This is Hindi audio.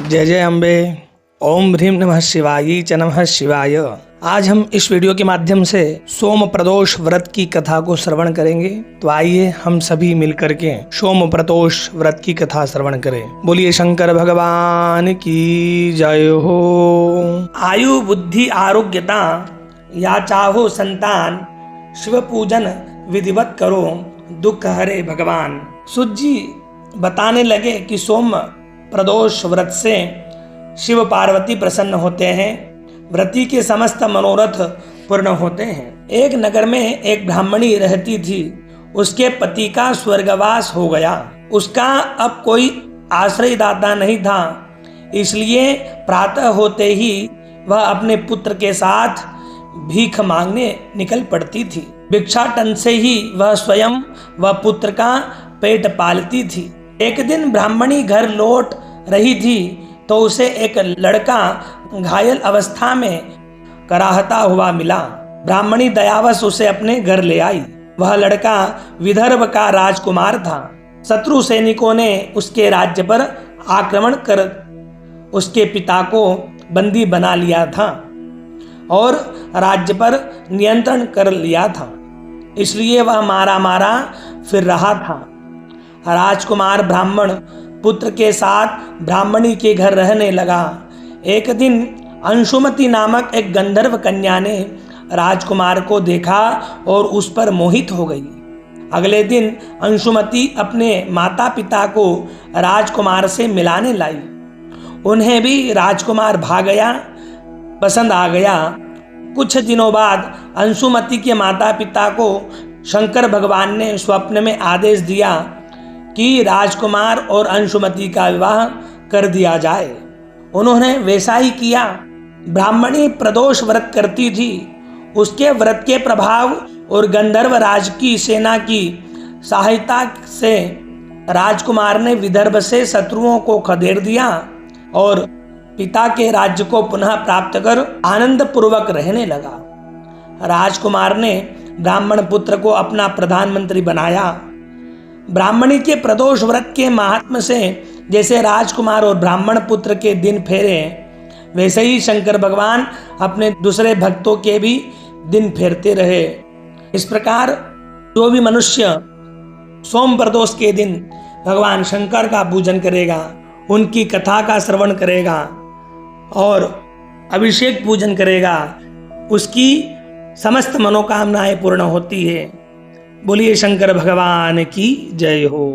जय जय अम्बे। ओम ह्रीं नमः शिवाय च नमः शिवाय। आज हम इस वीडियो के माध्यम से सोम प्रदोष व्रत की कथा को श्रवण करेंगे। तो आइए हम सभी मिलकर के सोम प्रदोष व्रत की कथा श्रवण करें। बोलिए शंकर भगवान की जय हो। आयु बुद्धि आरोग्यता या चाहो संतान, शिव पूजन विधिवत करो दुख हरे भगवान। सूत जी बताने लगे कि सोम प्रदोष व्रत से शिव पार्वती प्रसन्न होते हैं, व्रती के समस्त मनोरथ पूर्ण होते हैं। एक नगर में एक ब्राह्मणी रहती थी। उसके पति का स्वर्गवास हो गया। उसका अब कोई आश्रयदाता नहीं था, इसलिए प्रातः होते ही वह अपने पुत्र के साथ भीख मांगने निकल पड़ती थी। भिक्षाटन से ही वह स्वयं व पुत्र का पेट पालती थी। एक दिन ब्राह्मणी घर लौट रही थी तो उसे एक लड़का घायल अवस्था में कराहता हुआ मिला। ब्राह्मणी दयावश उसे अपने घर ले आई। वह लड़का विदर्भ का राजकुमार था। शत्रु सैनिकों ने उसके राज्य पर आक्रमण कर उसके पिता को बंदी बना लिया था और राज्य पर नियंत्रण कर लिया था, इसलिए वह मारा मारा फिर रहा था। राजकुमार ब्राह्मण पुत्र के साथ ब्राह्मणी के घर रहने लगा। एक दिन अंशुमति नामक एक गंधर्व कन्या ने राजकुमार को देखा और उस पर मोहित हो गई। अगले दिन अंशुमति अपने माता पिता को राजकुमार से मिलाने लाई। उन्हें भी राजकुमार पसंद आ गया। कुछ दिनों बाद अंशुमति के माता पिता को शंकर भगवान ने स्वप्न में आदेश दिया कि राजकुमार और अंशुमति का विवाह कर दिया जाए। उन्होंने वैसा ही किया। ब्राह्मणी प्रदोष व्रत करती थी। उसके व्रत के प्रभाव और गंधर्व राज की सेना की सहायता से राजकुमार ने विदर्भ से शत्रुओं को खदेड़ दिया और पिता के राज्य को पुनः प्राप्त कर आनंद पूर्वक रहने लगा। राजकुमार ने ब्राह्मण पुत्र को अपना प्रधानमंत्री बनाया। ब्राह्मणी के प्रदोष व्रत के महात्म्य से जैसे राजकुमार और ब्राह्मण पुत्र के दिन फेरे, वैसे ही शंकर भगवान अपने दूसरे भक्तों के भी दिन फेरते रहे। इस प्रकार जो भी मनुष्य सोम प्रदोष के दिन भगवान शंकर का पूजन करेगा, उनकी कथा का श्रवण करेगा और अभिषेक पूजन करेगा, उसकी समस्त मनोकामनाएं पूर्ण होती है। बोलिए शंकर भगवान की जय हो।